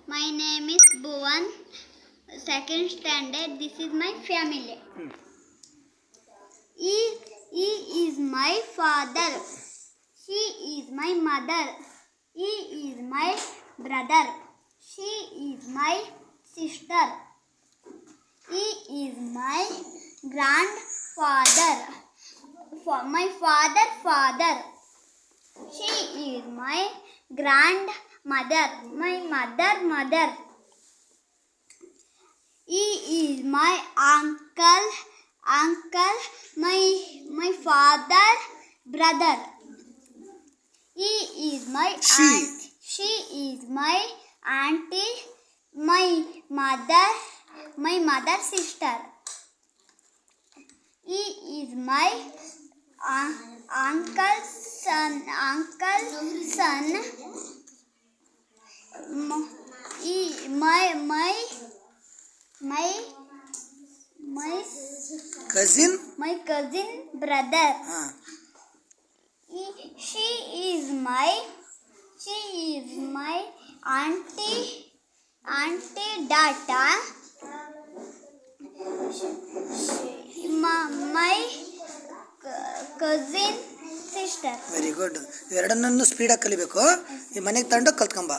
My name is Bhuvan, second standard. This is my family. He is my father. She is my mother. He is my brother. She is my sister. He is my grandfather. My father. She is my grandmother. My mother. He is my uncle. My father brother. He is my aunt. She is my auntie. My mother sister. He is my uncle's son. My cousin brother. She is my auntie data. My cousin sister. Very good. ಇವೆರಡನ್ನೂ ಸ್ಪೀಡಾಗಿ ಕಲಿಬೇಕು. ಈ ಮನೆಗೆ ತಗೊಂಡು ಕಲ್ತ್ಕೊಂಬ.